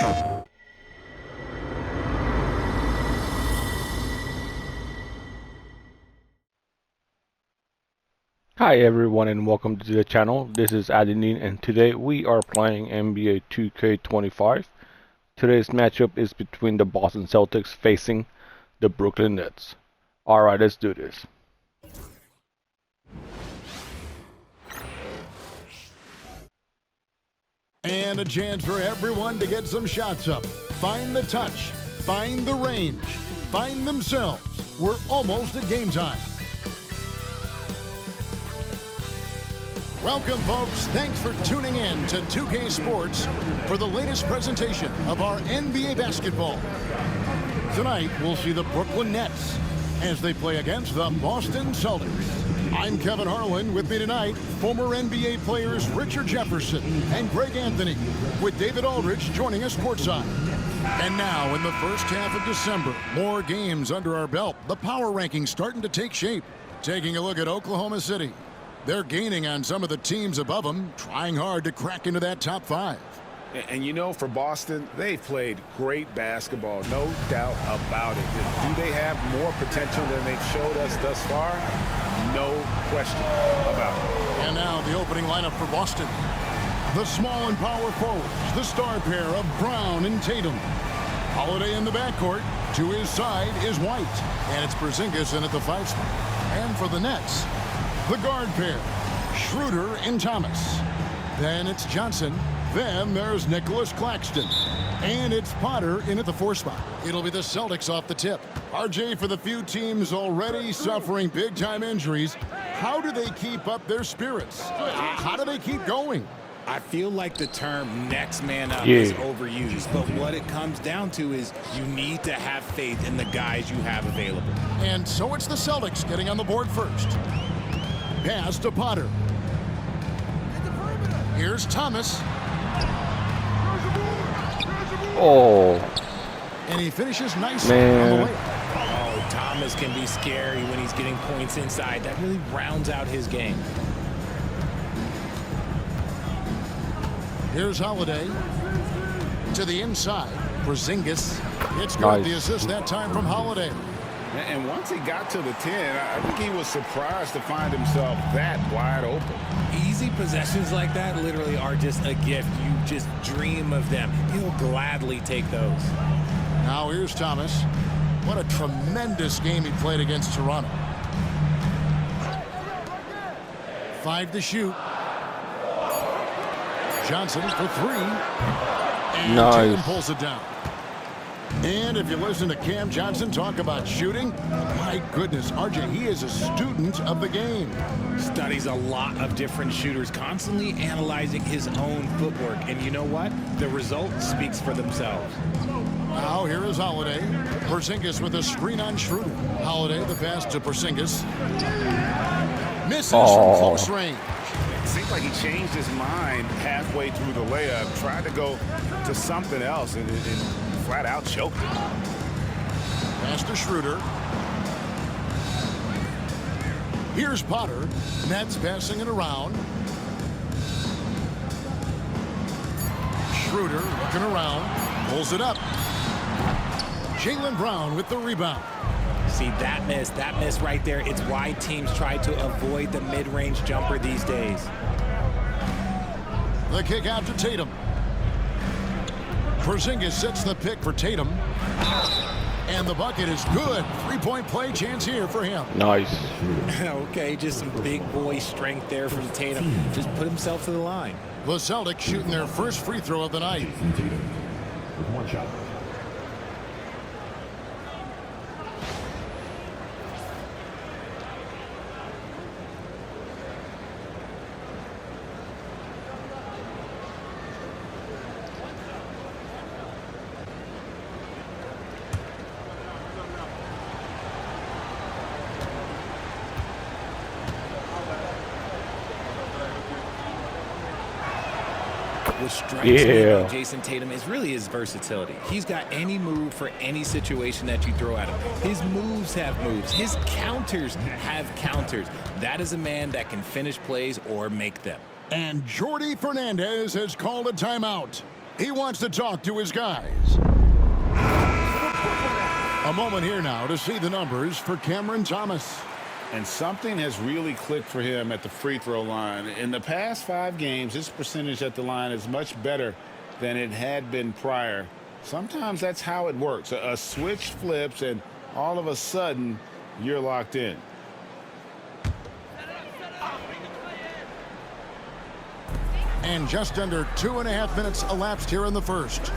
Hi everyone and welcome to the channel. This is Adeline and today we are playing NBA 2K25. Today's matchup is between the Boston Celtics facing the Brooklyn Nets. Alright, let's do this. And a chance for everyone to get some shots up. Find the touch, find the range, find themselves. We're almost at game time. Welcome, folks. Thanks for tuning in to 2K Sports for the latest presentation of our NBA basketball. Tonight, we'll see the Brooklyn Nets as they play against the Boston Celtics. I'm Kevin Harlan. With me tonight, former NBA players Richard Jefferson and Greg Anthony, with David Aldridge joining us courtside. And now, in the first half of December, more games under our belt. The power rankings starting to take shape. Taking a look at Oklahoma City. They're gaining on some of the teams above them, trying hard to crack into that top 5. And you know, for Boston, they've played great basketball, no doubt about it. Do they have more potential than they've showed us thus far? No question about it. And now the opening lineup for Boston. The small and power forwards, the star pair of Brown and Tatum. Holiday in the backcourt. To his side is White. And it's Porzingis in at the 5 spot. And for the Nets, the guard pair, Schroeder and Thomas. Then it's Johnson. Then there's Nicholas Claxton. And it's Potter in at the 4 spot. It'll be the Celtics off the tip. RJ, for the few teams already suffering big-time injuries, how do they keep up their spirits? How do they keep going? I feel like the term next man up is overused, but what it comes down to is you need to have faith in the guys you have available. And so it's the Celtics getting on the board first. Pass to Potter. Here's Thomas. Oh. And he finishes nicely on the way. Oh, Thomas can be scary when he's getting points inside. That really rounds out his game. Here's Holiday. To the inside. Porzingis. It's good. The assist that time from Holiday. And once he got to the 10, I think he was surprised to find himself that wide open. Easy possessions like that literally are just a gift. You just dream of them. He'll gladly take those. Now here's Thomas. What a tremendous game he played against Toronto. 5 to shoot. Johnson for 3. And Tatum pulls it down. And if you listen to Cam Johnson talk about shooting, my goodness, RJ, he is a student of the game. Studies a lot of different shooters, constantly analyzing his own footwork. And you know what? The result speaks for themselves. Now here is Holiday. Porzingis with a screen on Schroeder. Holiday, the pass to Porzingis. Misses from close range. It seems like he changed his mind halfway through the layup, tried to go to something else, and flat out choked it. Pass to Schroeder. Here's Potter. Nets passing it around. Schroeder looking around. Pulls it up. Jaylen Brown with the rebound. See, that miss right there. It's why teams try to avoid the mid-range jumper these days. The kick out to Tatum. Porzingis sets the pick for Tatum. And the bucket is good. 3-point play chance here for him. Nice. Okay, just some big boy strength there from Tatum. Just put himself to the line. The Celtics shooting their first free throw of the night. With 1 shot. What strikes me about Jason Tatum is really his versatility. He's got any move for any situation that you throw at him. His moves have moves. His counters have counters. That is a man that can finish plays or make them. And Jordi Fernandez has called a timeout. He wants to talk to his guys. A moment here now to see the numbers for Cameron Thomas. And something has really clicked for him at the free throw line. In the past 5 games, his percentage at the line is much better than it had been prior. Sometimes that's how it works. A switch flips, and all of a sudden, you're locked in. And just under 2.5 minutes elapsed here in the first.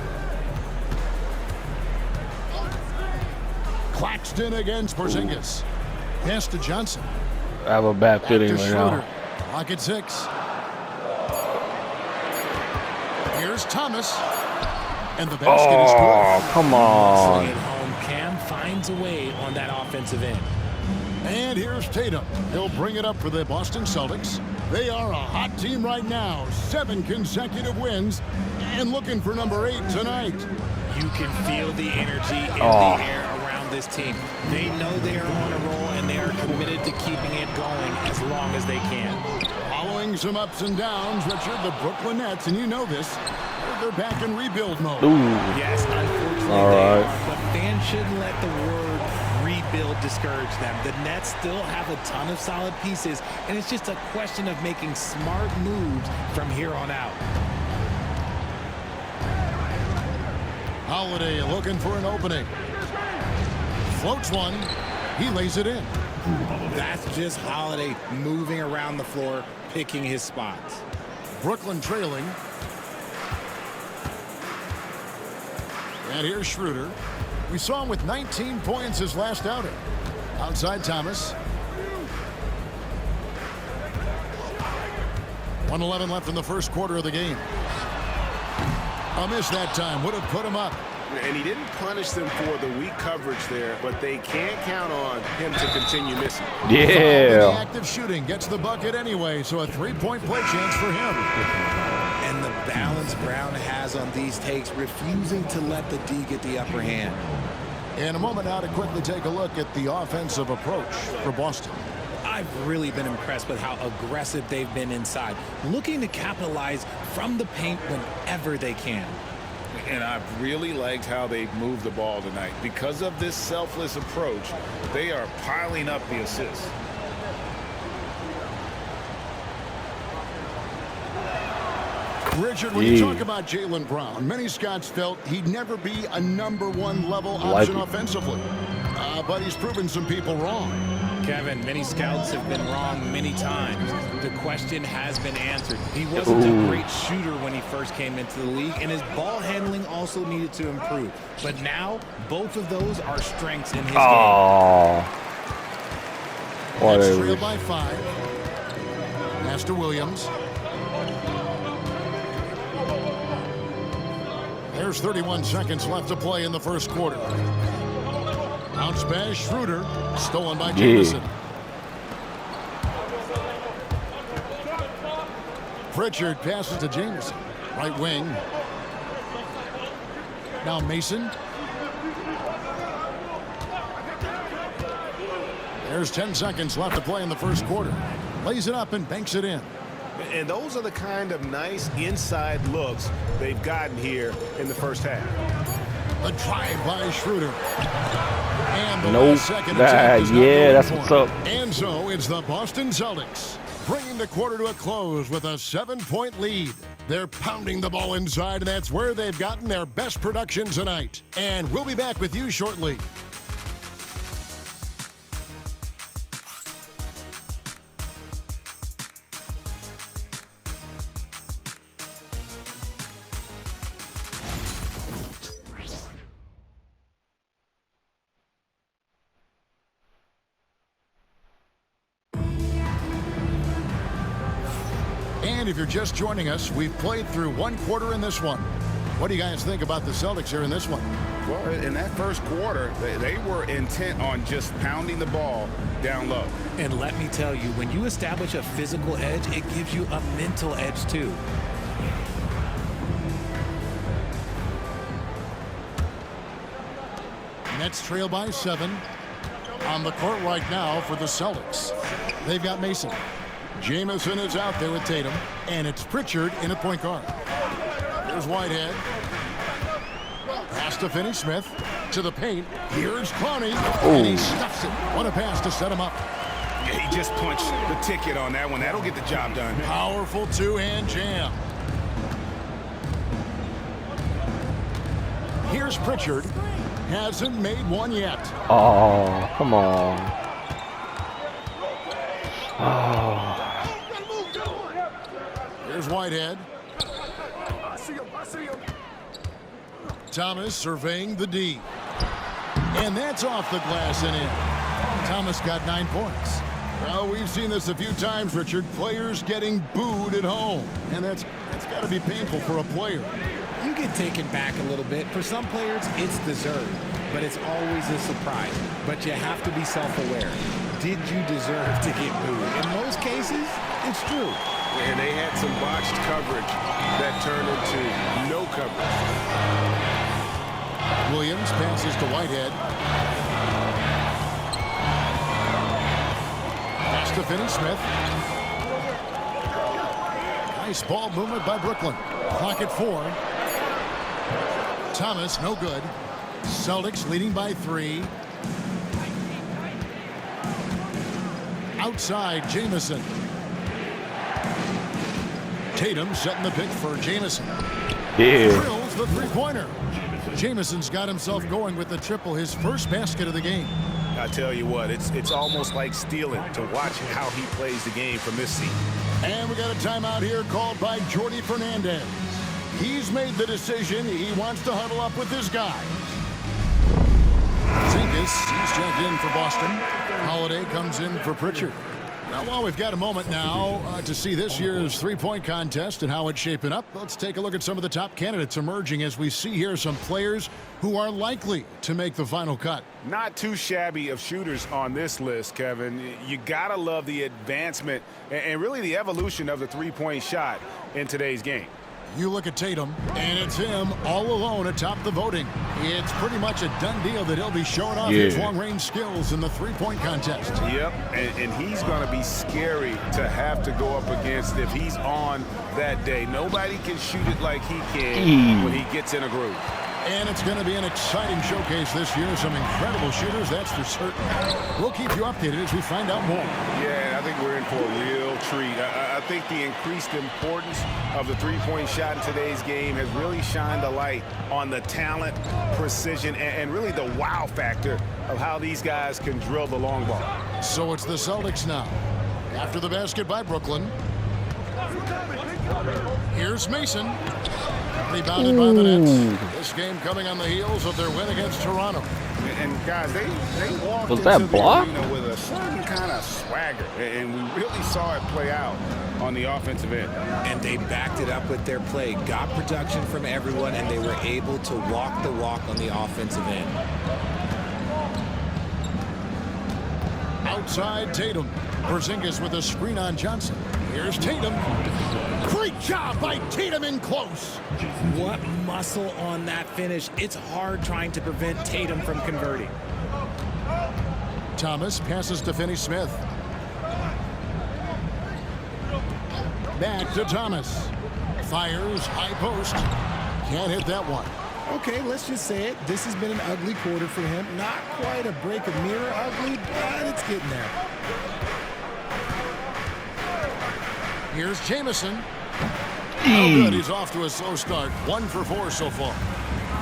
Claxton against Porzingis. Pass to Johnson. I have a bad Back feeling to right Schroeder. now. Clock at 6. Here's Thomas. And the basket is Oh, good. come Stay on. at home. Cam finds a way on that offensive end. And here's Tatum. He'll bring it up for the Boston Celtics. They are a hot team right now. 7 consecutive wins. And looking for number 8 tonight. You can feel the energy in the air around this team. They know they are on a roll, and they are committed to keeping it going as long as they can. Following some ups and downs, Richard, the Brooklyn Nets, and you know this, they're back in rebuild mode. Ooh. Yes, unfortunately All they right. are, but fans shouldn't let the word rebuild discourage them. The Nets still have a ton of solid pieces, and it's just a question of making smart moves from here on out. Holiday looking for an opening. Floats one. He lays it in. That's just Holiday moving around the floor, picking his spots. Brooklyn trailing. And here's Schroeder. We saw him with 19 points his last outing. Outside Thomas. 1:11 left in the first quarter of the game. A miss that time would have put him up. And he didn't punish them for the weak coverage there, but they can't count on him to continue missing. Yeah. Active shooting gets the bucket anyway, so a 3-point play chance for him. And the balance Brown has on these takes, refusing to let the D get the upper hand. In a moment now to quickly take a look at the offensive approach for Boston. I've really been impressed with how aggressive they've been inside, looking to capitalize from the paint whenever they can. And I've really liked how they've moved the ball tonight. Because of this selfless approach, they are piling up the assists. Richard, when you talk about Jaylen Brown, many Scots felt he'd never be a #1 level option offensively. But he's proven some people wrong. Kevin, many scouts have been wrong many times. The question has been answered. He wasn't a great shooter when he first came into the league, and his ball handling also needed to improve. But now, both of those are strengths in his game. That's trailed by 5. Pass to Williams. There's 31 seconds left to play in the first quarter. Bounce pass, Schroeder, stolen by Jamison. Pritchard passes to Jamison, right wing. Now Mason. There's 10 seconds left to play in the first quarter. Lays it up and banks it in. And those are the kind of nice inside looks they've gotten here in the first half. The drive by Schroeder. And the Nope. last second attempt is not Yeah, going that's for what's him. up. And so it's the Boston Celtics bringing the quarter to a close with a 7-point lead. They're pounding the ball inside, and that's where they've gotten their best production tonight. And we'll be back with you shortly. And if you're just joining us, we've played through 1 quarter in this one. What do you guys think about the Celtics here in this one? Well, in that first quarter, they were intent on just pounding the ball down low. And let me tell you, when you establish a physical edge, it gives you a mental edge too. Nets trail by 7. On the court right now for the Celtics. They've got Mason. Jamison is out there with Tatum. And it's Pritchard in at point guard. There's Whitehead. to Finney-Smith. To the paint. Here's Clowney. And he stuffs it. What a pass to set him up. Yeah, he just punched the ticket on that one. That'll get the job done. Powerful two-hand jam. Here's Pritchard. Hasn't made one yet. Oh, come on. Oh. Here's Whitehead. Thomas surveying the D. And that's off the glass and in. Thomas got 9 points. Well, we've seen this a few times, Richard. Players getting booed at home. And that's got to be painful for a player. You get taken back a little bit. For some players, it's deserved, but it's always a surprise. But you have to be self-aware. Did you deserve to get booed? In most cases, it's true. And they had some botched coverage that turned into no coverage. Williams passes to Whitehead. Pass to Finney-Smith. Nice ball movement by Brooklyn. Clock at 4. Thomas, no good. Celtics leading by 3. Outside, Jamison. Tatum setting the pick for Jamison. Yeah. Drills the three-pointer. Jamison's got himself going with the triple, his first basket of the game. I tell you what, it's almost like stealing to watch how he plays the game from this seat. And we got a timeout here called by Jordy Fernandez. He's made the decision. He wants to huddle up with his guys. Zinkis, he's checked in for Boston. Holiday comes in for Pritchard. Now, while we've got a moment now to see this year's three-point contest and how it's shaping up, let's take a look at some of the top candidates emerging as we see here some players who are likely to make the final cut. Not too shabby of shooters on this list, Kevin. You gotta love the advancement and really the evolution of the three-point shot in today's game. You look at Tatum, and it's him all alone atop the voting. It's pretty much a done deal that he'll be showing off his long-range skills in the three-point contest. Yep, and he's going to be scary to have to go up against if he's on that day. Nobody can shoot it like he can when he gets in a groove. And it's going to be an exciting showcase this year. Some incredible shooters, that's for certain. We'll keep you updated as we find out more. Yeah, I think we're in for a real treat. I think the increased importance of the three-point shot in today's game has really shined a light on the talent, precision, and really the wow factor of how these guys can drill the long ball. So it's the Celtics now. After the basket by Brooklyn. Here's Mason. Rebounded by the Nets. This game coming on the heels of their win against Toronto. And guys, they walked Was into that the block? arena with a certain kind of swagger, and we really saw it play out on the offensive end. And they backed it up with their play, got production from everyone, and they were able to walk the walk on the offensive end. Outside Tatum. Porzingis with a screen on Johnson. Here's Tatum. Great job by Tatum in close. What muscle on that finish. It's hard trying to prevent Tatum from converting. Thomas passes to Finney-Smith. Back to Thomas. Fires, high post. Can't hit that one. Okay, let's just say it. This has been an ugly quarter for him. Not quite a break of mirror ugly, but it's getting there. Here's Jamison. Oh, good. He's off to a slow start. 1 for 4 so far.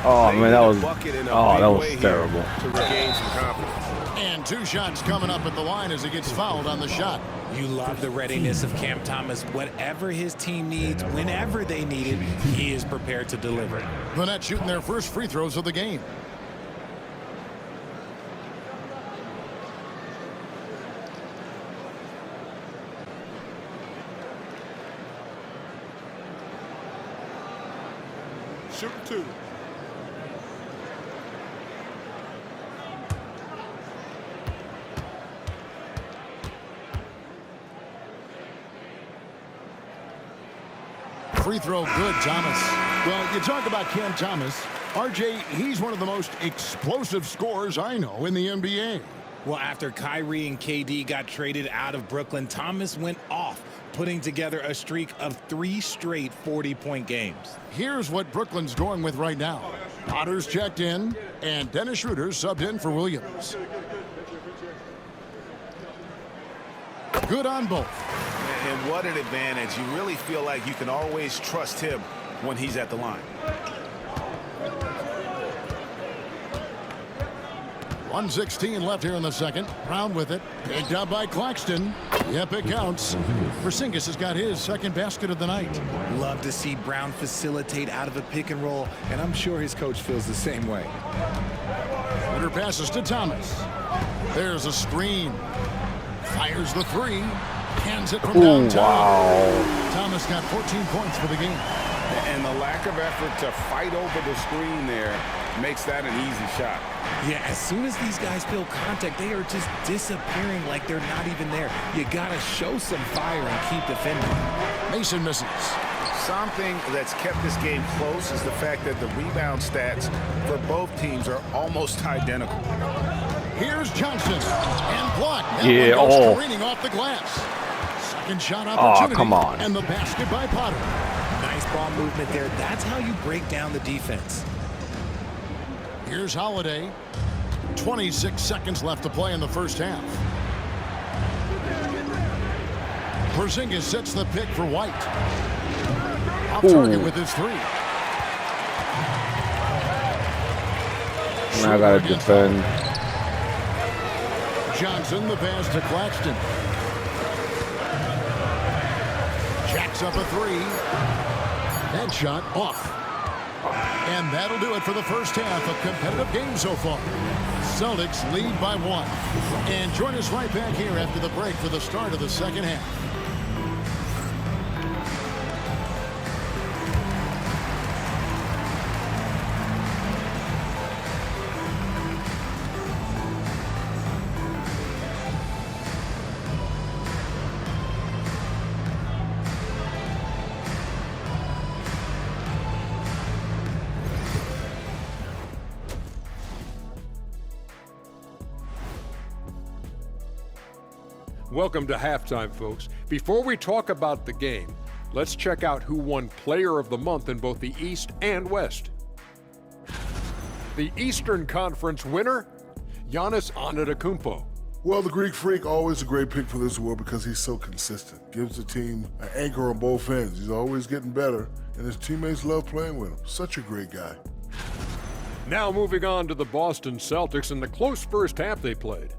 Oh man, that was way terrible. to regain some confidence. And 2 shots coming up at the line as he gets fouled on the shot. You love the readiness of Cam Thomas. Whatever his team needs, whenever they need it, he is prepared to deliver. The Nets shooting their first free throws of the game. Shoot 2. Free throw good, Thomas. Well, you talk about Cam Thomas. RJ, he's one of the most explosive scorers I know in the NBA. Well, after Kyrie and KD got traded out of Brooklyn, Thomas went off, putting together a streak of 3 straight 40-point games. Here's what Brooklyn's going with right now. Potter's checked in, and Dennis Schroeder subbed in for Williams. Good on both. And what an advantage. You really feel like you can always trust him when he's at the line. 1:16 left here in the second. Brown with it. Picked up by Claxton. Yep, it counts. Porzingis has got his second basket of the night. Love to see Brown facilitate out of a pick and roll, and I'm sure his coach feels the same way. Schroeder passes to Thomas. There's a screen. Fires the three. Hands it from downtown. Wow. Thomas got 14 points for the game. And the lack of effort to fight over the screen there makes that an easy shot. Yeah, as soon as these guys feel contact, they are just disappearing like they're not even there. You gotta show some fire and keep defending. Mason misses. Something that's kept this game close is the fact that the rebound stats for both teams are almost identical. Here's Johnson. And blocked. That Yeah, one goes oh. careening off the glass. Second shot opportunity. Oh, come on. And the basket by Potter. Nice ball movement there. That's how you break down the defense. Here's Holiday. 26 seconds left to play in the first half. Porzingis sets the pick for White. Off target with his three. Now I gotta defend. Johnson, the pass to Claxton. Jacks up a three. That shot off. And that'll do it for the first half of competitive game so far. Celtics lead by 1. And join us right back here after the break for the start of the second half. Welcome to halftime, folks. Before we talk about the game, let's check out who won Player of the Month in both the East and West. The Eastern Conference winner, Giannis Antetokounmpo. Well, the Greek Freak, always a great pick for this award because he's so consistent. Gives the team an anchor on both ends. He's always getting better, and his teammates love playing with him. Such a great guy. Now moving on to the Boston Celtics and the close first half they played.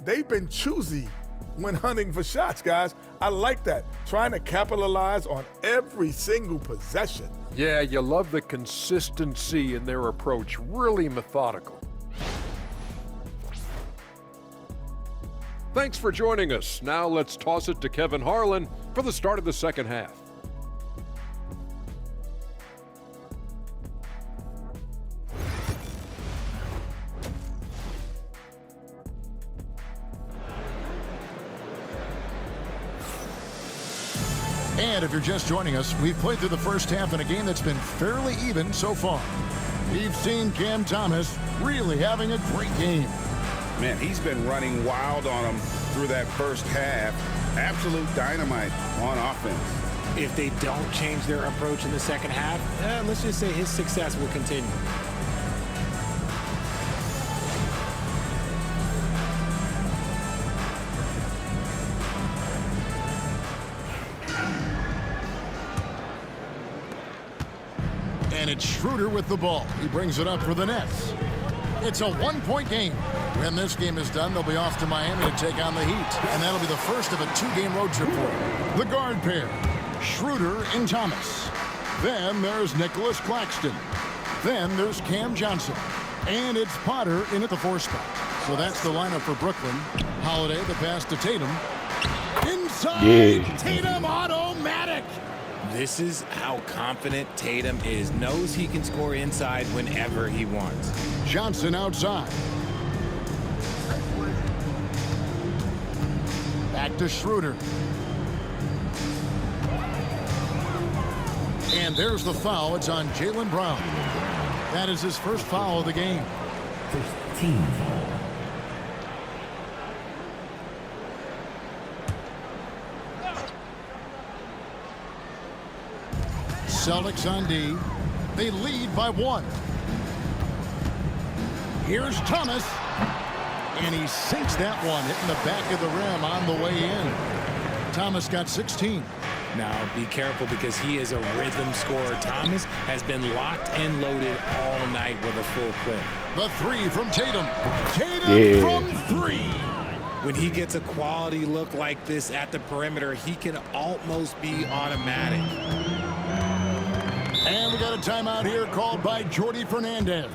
They've been choosy when hunting for shots, guys. I like that. Trying to capitalize on every single possession. Yeah, you love the consistency in their approach. Really methodical. Thanks for joining us. Now let's toss it to Kevin Harlan for the start of the second half. And if you're just joining us, we've played through the first half in a game that's been fairly even so far. We've seen Cam Thomas really having a great game. Man, he's been running wild on them through that first half. Absolute dynamite on offense. If they don't change their approach in the second half, let's just say his success will continue. And it's Schroeder with the ball. He brings it up for the Nets. It's a one-point game. When this game is done, they'll be off to Miami to take on the Heat. And that'll be the first of a two-game road trip for them. The guard pair, Schroeder and Thomas. Then there's Nicholas Claxton. Then there's Cam Johnson. And it's Potter in at the 4 spot. So that's the lineup for Brooklyn. Holiday, the pass to Tatum. Inside, Yeah. Tatum automatic. This is how confident Tatum is. Knows he can score inside whenever he wants. Johnson outside. Back to Schroeder. And there's the foul. It's on Jaylen Brown. That is his first foul of the game. First team foul. Celtics on D. They lead by 1. Here's Thomas. And he sinks that one, hitting the back of the rim on the way in. Thomas got 16. Now, be careful because he is a rhythm scorer. Thomas has been locked and loaded all night with a full clip. The three from Tatum. Tatum from 3. When he gets a quality look like this at the perimeter, he can almost be automatic. And we got a timeout here called by Jordi Fernandez.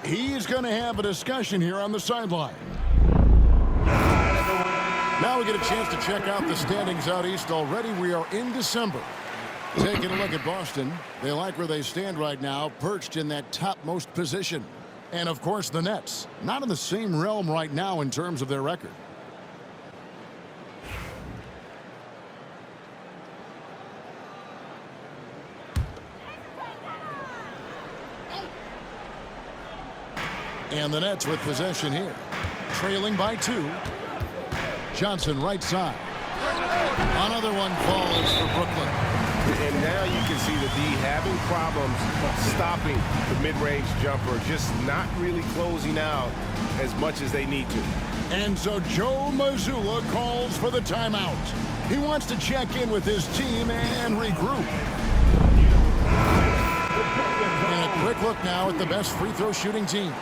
He's going to have a discussion here on the sideline. Now we get a chance to check out the standings out east. Already we are in December. Taking a look at Boston. They like where they stand right now, perched in that topmost position. And, of course, the Nets. Not in the same realm right now in terms of their record. And the Nets with possession here. Trailing by 2. Johnson right side. Another one falls for Brooklyn. And now you can see the D having problems stopping the mid-range jumper, just not really closing out as much as they need to. And so Joe Mazzulla calls for the timeout. He wants to check in with his team and regroup. And a quick look now at the best free throw shooting teams.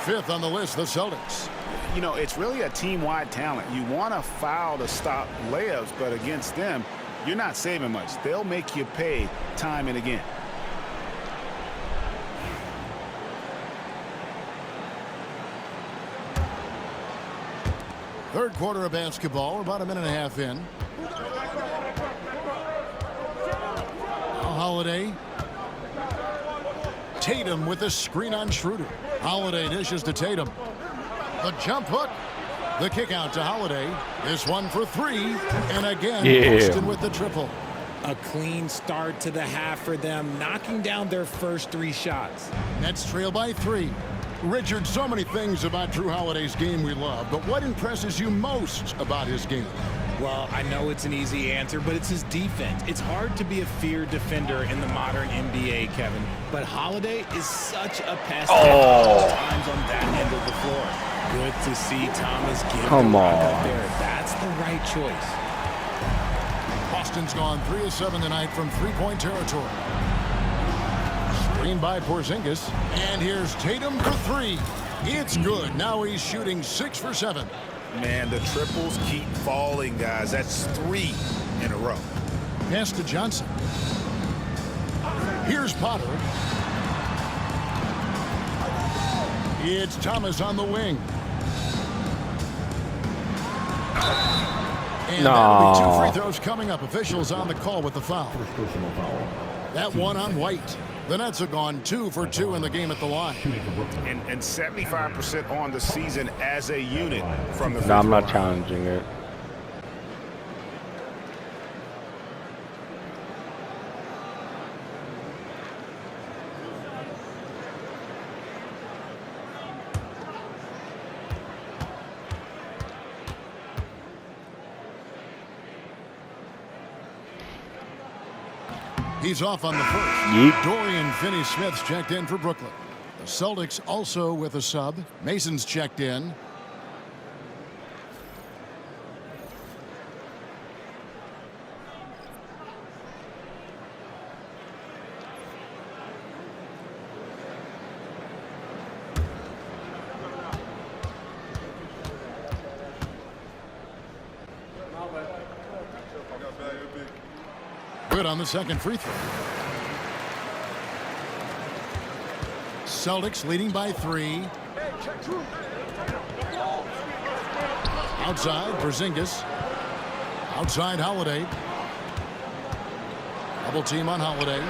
5th on the list, the Celtics. You know, it's really a team-wide talent. You want to foul to stop layups, but against them, you're not saving much. They'll make you pay time and again. Third quarter of basketball, about a minute and a half in. Now Holiday. Tatum with a screen on Schroeder. Holiday dishes to Tatum. The jump hook. The kick out to Holiday. This one for 3. And again, Boston with the triple. A clean start to the half for them, knocking down their first 3 shots. Nets trail by 3. Richard, so many things about Drew Holiday's game we love, but what impresses you most about his game? Well, I know it's an easy answer, but it's his defense. It's hard to be a feared defender in the modern NBA, Kevin. But Holiday is such a pest at all times on that end of the floor. Good to see Thomas give the rock up there. That's the right choice. Boston's gone 3 of 7 tonight from three-point territory. Screen by Porzingis. And here's Tatum for 3. It's good. Now he's shooting 6 for 7. Man, the triples keep falling, guys. That's 3 in a row. Pass to Johnson. Here's Potter. It's Thomas on the wing. And that'll be 2 free throws coming up. Officials on the call with the foul. That one on White. The Nets have gone 2 for 2 in the game at the line. And 75% on the season as a unit from the free No, I'm throw not line. challenging it. He's off on the first. Dorian Finney-Smith's checked in for Brooklyn. The Celtics also with a sub. Mason's checked in. Good on the second free throw. Celtics leading by 3. Outside, Porzingis. Outside, Holiday. Double team on Holiday.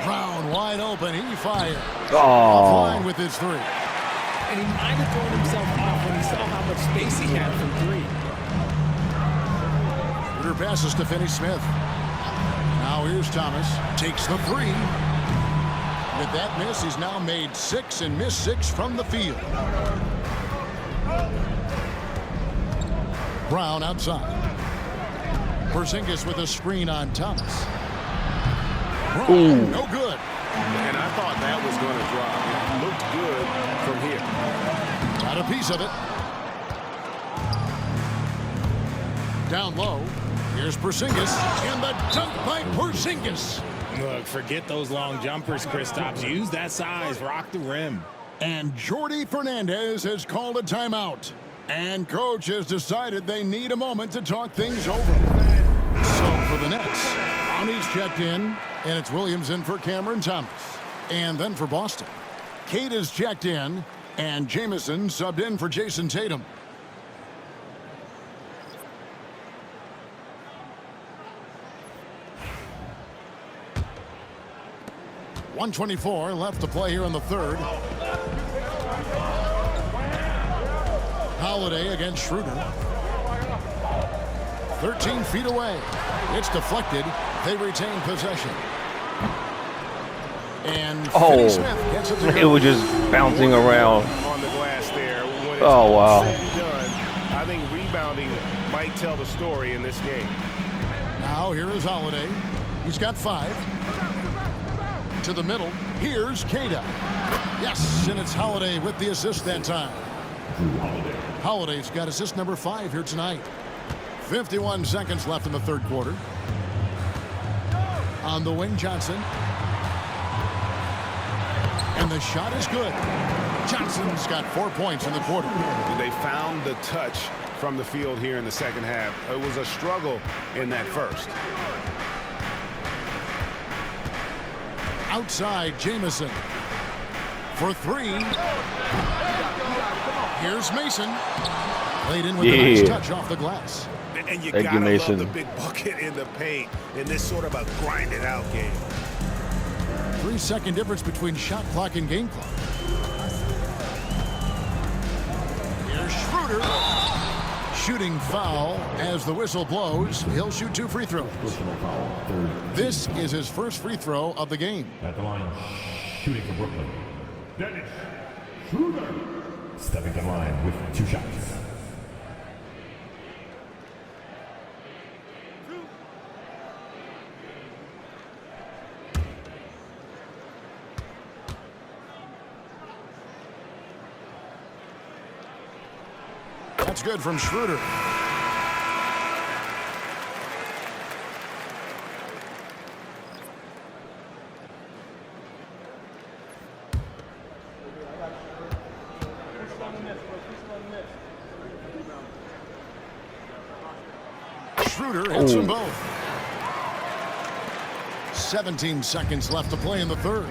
Brown wide open. He fired. Offline with his 3. And he might have thrown himself off when he saw how much space he had from 3. Shooter passes to Finney-Smith. Now here's Thomas. Takes the 3. With that miss, he's now made 6 and missed 6 from the field. Brown outside. Porzingis with a screen on Thomas. Brown, no good. And I thought that was going to drop. It looked good from here. Got a piece of it. Down low. Here's Porzingis. And the dunk by Porzingis. Look, forget those long jumpers, Kristaps. Use that size. Rock the rim. And Jordi Fernandez has called a timeout. And coach has decided they need a moment to talk things over. So for the Nets, Ronnie's checked in, and it's Williams in for Cameron Thomas. And then for Boston, Kate is checked in, and Jamison subbed in for Jason Tatum. .124 left to play here in the third. Holiday against Schroeder. 13 feet away. It's deflected. They retain possession. And Finney Smith gets it to go. It was just bouncing around. On the glass there. When it's Oh, wow. said and done, I think rebounding might tell the story in this game. Now here is Holiday. He's got 5. To the middle. Here's Cada. Yes, and it's Holiday with the assist that time. Holiday's got assist number 5 here tonight. 51 seconds left in the third quarter. On the wing, Johnson. And the shot is good. Johnson's got 4 points in the quarter. They found the touch from the field here in the second half. It was a struggle in that first. Outside, Jamison. For 3. Here's Mason. Laid in with a nice touch off the glass. And you Thank gotta you, love Mason. the big bucket in the paint in this sort of a grinded out game. 3-second difference between shot clock and game clock. Here's Schroeder. Shooting foul as the whistle blows. He'll shoot 2 free throws. This is his first free throw of the game. At the line, shooting for Brooklyn. Dennis Schroeder. Stepping to the line with 2 shots. That's good from Schroeder. Schroeder hits them both. 17 seconds left to play in the third.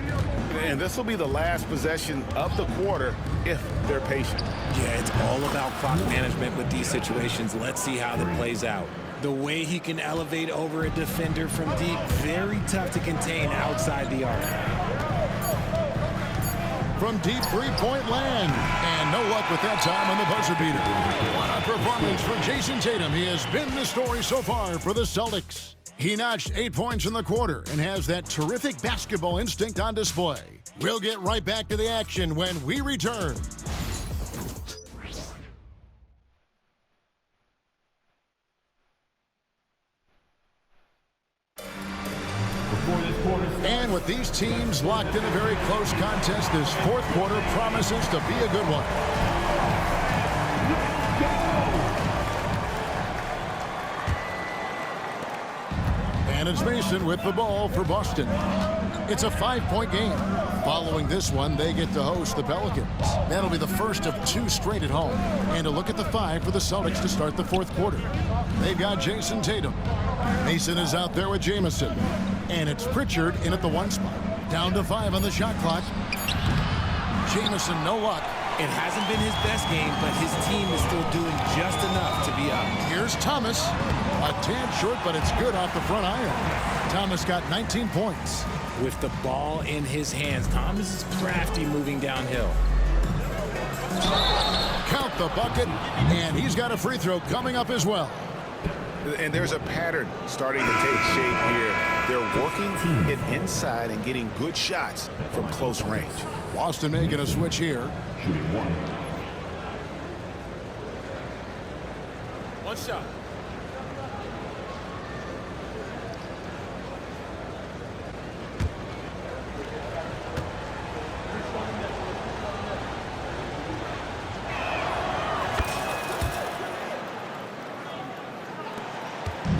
And this will be the last possession of the quarter if they're patient. Yeah, it's all about clock management with these situations. Let's see how that plays out. The way he can elevate over a defender from deep, very tough to contain outside the arc. From deep three-point land. And no luck with that time on the buzzer beater. What a performance for Jason Tatum. He has been the story so far for the Celtics. He notched 8 points in the quarter and has that terrific basketball instinct on display. We'll get right back to the action when we return. And with these teams locked in a very close contest, this fourth quarter promises to be a good one. And it's Mason with the ball for Boston. It's a 5-point game. Following this one, they get to host the Pelicans. That'll be the first of 2 straight at home. And a look at the 5 for the Celtics to start the fourth quarter. They've got Jason Tatum. Mason is out there with Jamison. And it's Pritchard in at the 1 spot. Down to 5 on the shot clock. Jamison, no luck. It hasn't been his best game, but his team is still doing just enough to be up. Here's Thomas. A tad short, but it's good off the front iron. Thomas got 19 points. With the ball in his hands, Thomas is crafty moving downhill. Count the bucket, and he's got a free throw coming up as well. And there's a pattern starting to take shape here. They're working it inside and getting good shots from close range. Boston making a switch here. Shooting 1. One shot.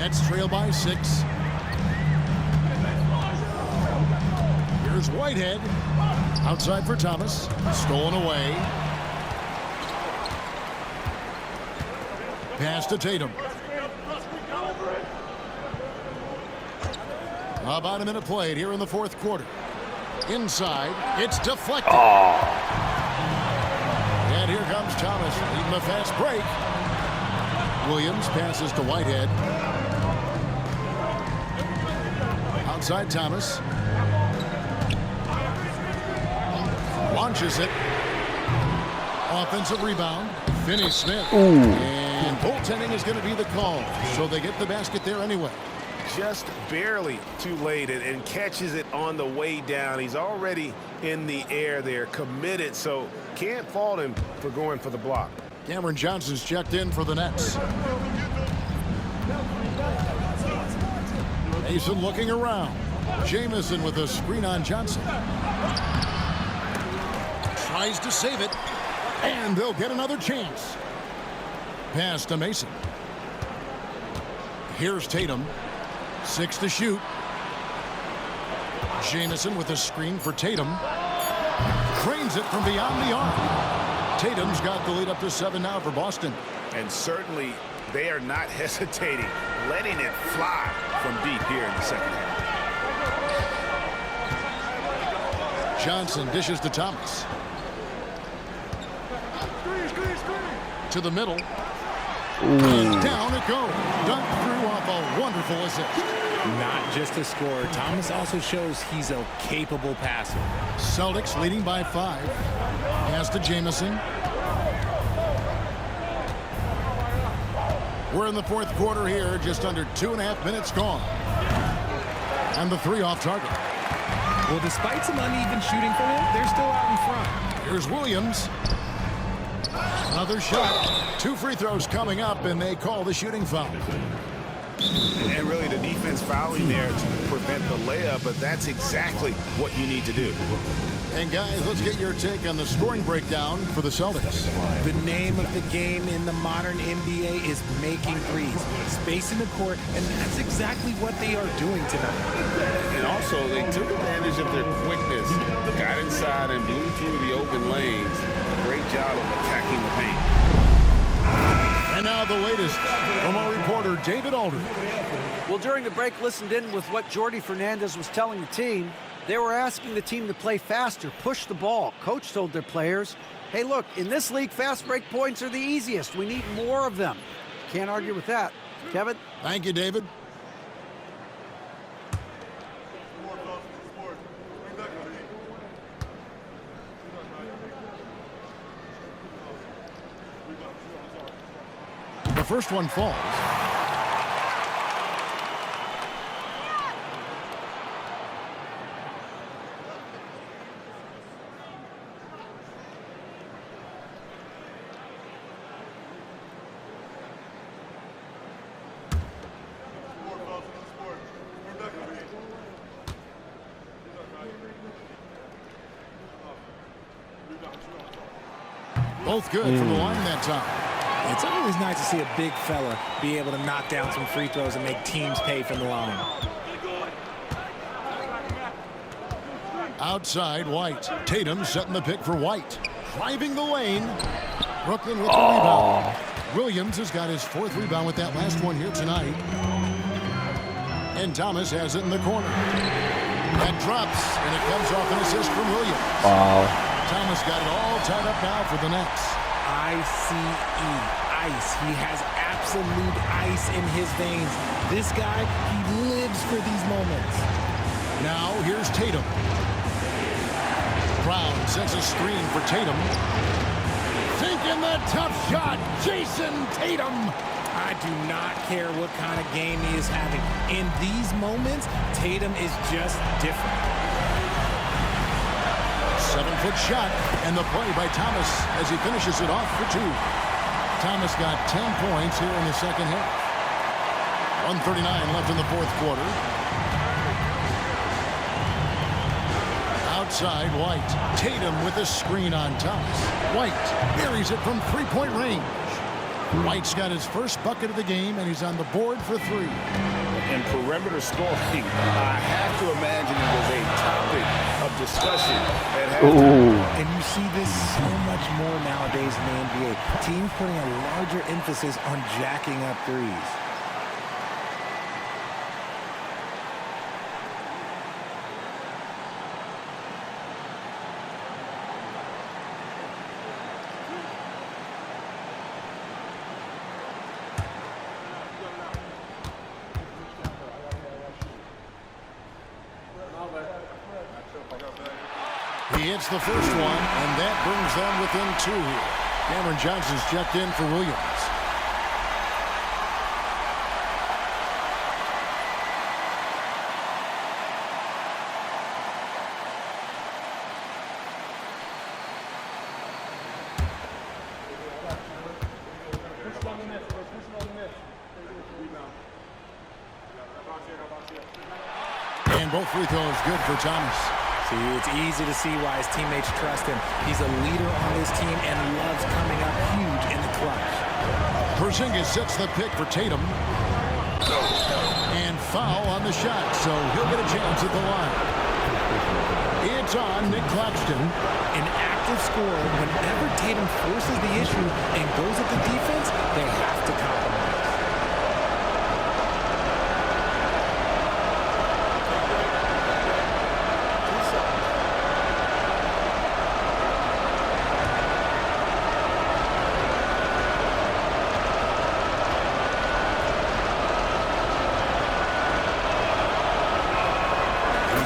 Nets trail by 6. Here's Whitehead. Outside for Thomas. Stolen away. Pass to Tatum. About a minute played here in the fourth quarter. Inside, it's deflected. And here comes Thomas, leading the fast break. Williams passes to Whitehead. Outside Thomas. Launches it. Offensive rebound. Finney-Smith. And goaltending is going to be the call. So they get the basket there anyway. Just barely too late and catches it on the way down. He's already in the air there, committed, so can't fault him for going for the block. Cameron Johnson's checked in for the Nets. Mason looking around. Jamison with a screen on Johnson. Tries to save it, and they'll get another chance. Pass to Mason. Here's Tatum. 6 to shoot. Jamison with a screen for Tatum. Cranes it from beyond the arc. Tatum's got the lead up to 7 now for Boston. And certainly they are not hesitating, letting it fly from deep here in the second half. Johnson dishes to Thomas. To the middle. And down it goes. Dunked through off a wonderful assist. Not just a scorer, Thomas also shows he's a capable passer. Celtics leading by 5. Pass to Jamison. We're in the fourth quarter here, just under 2.5 minutes gone. And the 3 off target. Well, despite some uneven shooting for him, they're still out in front. Here's Williams. Another shot. 2 free throws coming up, and they call the shooting foul. And really the defense fouling there to prevent the layup, but that's exactly what you need to do. And guys, let's get your take on the scoring breakdown for the Celtics. The name of the game in the modern NBA is making threes, spacing the court, and that's exactly what they are doing tonight. And also, they took advantage of their quickness, got inside and blew through the open lanes. Great job of attacking the paint. And now the latest from our reporter, David Aldridge. Well, during the break, listened in with what Jordi Fernandez was telling the team. They were asking the team to play faster, push the ball. Coach told their players, hey, look, in this league, fast break points are the easiest. We need more of them. Can't argue with that. Kevin? Thank you, David. The first one falls. Both good from the line that time. It's always nice to see a big fella be able to knock down some free throws and make teams pay from the line. Outside, White. Tatum setting the pick for White. Driving the lane. Brooklyn with the rebound. Williams has got his 4th rebound with that last one here tonight. And Thomas has it in the corner. That drops, and it comes off an assist from Williams. Wow. Thomas got it all tied up now for the Nets. I-C-E, ice. He has absolute ice in his veins. This guy, he lives for these moments. Now here's Tatum. Brown sends a screen for Tatum. Taking the tough shot, Jason Tatum. I do not care what kind of game he is having. In these moments, Tatum is just different. 7-foot shot, and the play by Thomas as he finishes it off for 2. Thomas got 10 points here in the second half. 1:39 left in the fourth quarter. Outside, White. Tatum with a screen on Thomas. White buries it from 3-point range. White's got his first bucket of the game, and he's on the board for 3. In perimeter scoring, I have to imagine it was a topic of discussion at halftime. And you see this so much more nowadays in the NBA. Teams putting a larger emphasis on jacking up threes. He hits the first one, and that brings them within 2 here. Cameron Johnson's checked in for Williams. And both free throws good for Thomas. See, it's easy to see why his teammates trust him. He's a leader on this team and loves coming up huge in the clutch. Porzingis sets the pick for Tatum. And foul on the shot, so he'll get a chance at the line. It's on Nick Claxton. An active scorer, whenever Tatum forces the issue and goes at the defense, they have to compromise.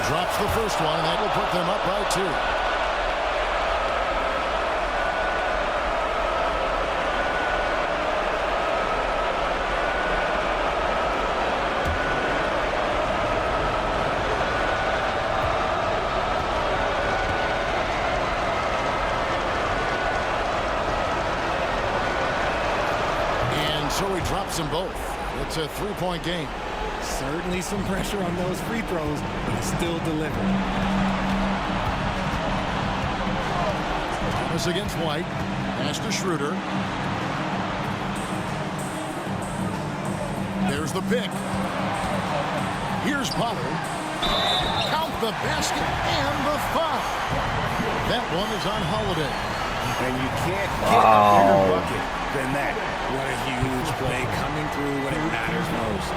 Drops the first one, and that will put them up by 2. And so he drops them both. It's a 3-point game. Certainly some pressure on those free throws, but he still delivered. Thomas against White. Pass to Schroeder. There's the pick. Here's Pollard. Count the basket and the foul. That one is on Holiday. And you can't get a bigger bucket than that. What a huge play coming through when it matters most.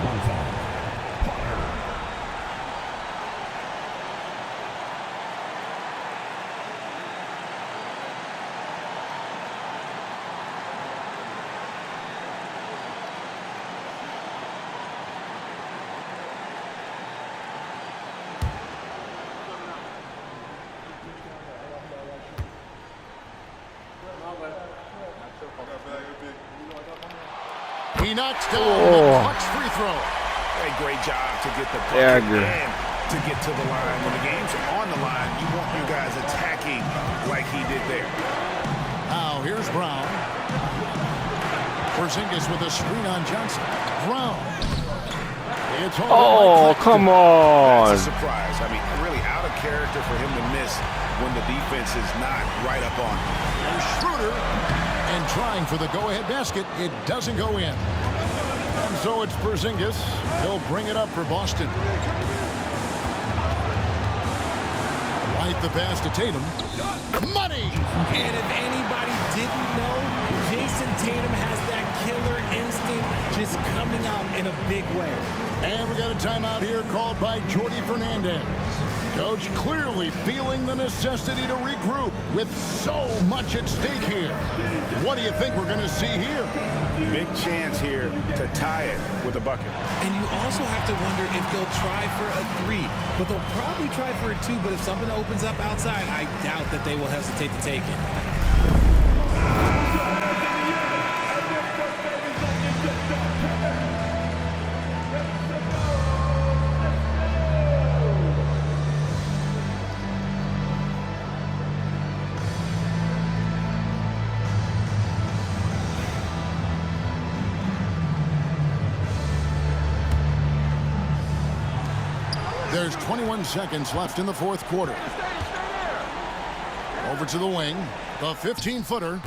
One foul. He knocks down the clutch free throw. A great job to get the bucket and to get to the line. When the game's on the line, you want you guys attacking like he did there. Now here's Brown. Porzingis with a screen on Johnson. Brown. It's Oh, come on. That's a surprise. I mean, really out of character for him to miss when the defense is not right up on him. There's Schroeder. And trying for the go-ahead basket, it doesn't go in. And so it's Porzingis. He'll bring it up for Boston. White the pass to Tatum. Money! And if anybody didn't know, Jason Tatum has that killer instinct just coming out in a big way. And we got a timeout here called by Jordy Fernandez. Coach clearly feeling the necessity to regroup with so much at stake here. What do you think we're going to see here? Big chance here to tie it with a bucket. And you also have to wonder if they'll try for a 3. But they'll probably try for a 2. But if something opens up outside, I doubt that they will hesitate to take it. There's 21 seconds left in the fourth quarter. Over to the wing. The 15-footer.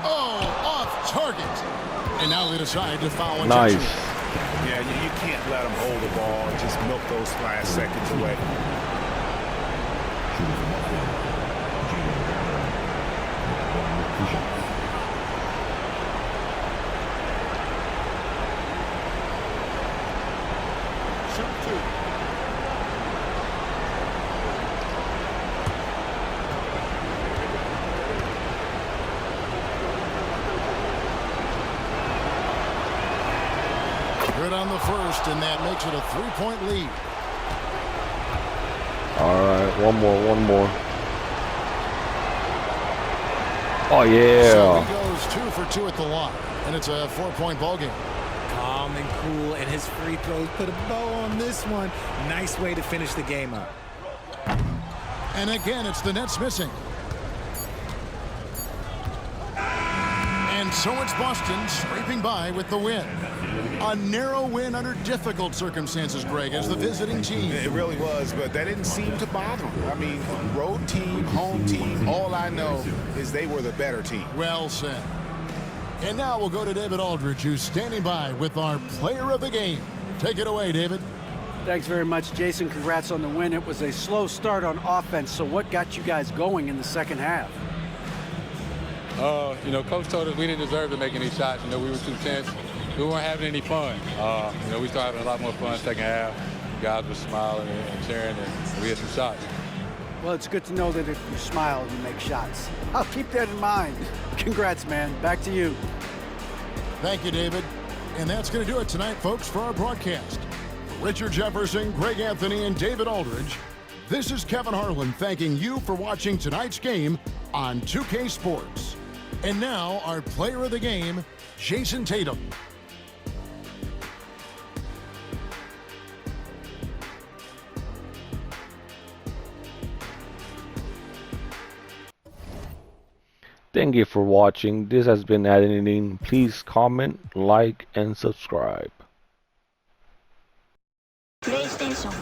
Oh, off target. And now they decide to foul Nice. intentionally. Yeah, you can't let them hold the ball and just milk those last seconds away. Good on the first, and that makes it a 3-point lead. All right, one more. Oh yeah. So he goes 2 for 2 at the line, and it's a 4-point ball game. Calm and cool, and his free throws put a bow on this one. Nice way to finish the game up. And again, it's the Nets missing. And so it's Boston scraping by with the win. A narrow win under difficult circumstances, Greg, as the visiting team. It really was, but that didn't seem to bother them. I mean, road team, home team, all I know is they were the better team. Well said. And now we'll go to David Aldridge, who's standing by with our player of the game. Take it away, David. Thanks very much, Jason. Congrats on the win. It was a slow start on offense, so what got you guys going in the second half? You know, Coach told us we didn't deserve to make any shots. You know, we were too tense. We weren't having any fun. You know, we started having a lot more fun second half. Guys were smiling and cheering, and we had some shots. Well, it's good to know that if you smile, you make shots. I'll keep that in mind. Congrats, man. Back to you. Thank you, David. And that's going to do it tonight, folks, for our broadcast. For Richard Jefferson, Greg Anthony, and David Aldridge, this is Kevin Harlan thanking you for watching tonight's game on 2K Sports. And now, our player of the game, Jason Tatum. Thank you for watching. This has been Editing. Please comment, like, and subscribe. PlayStation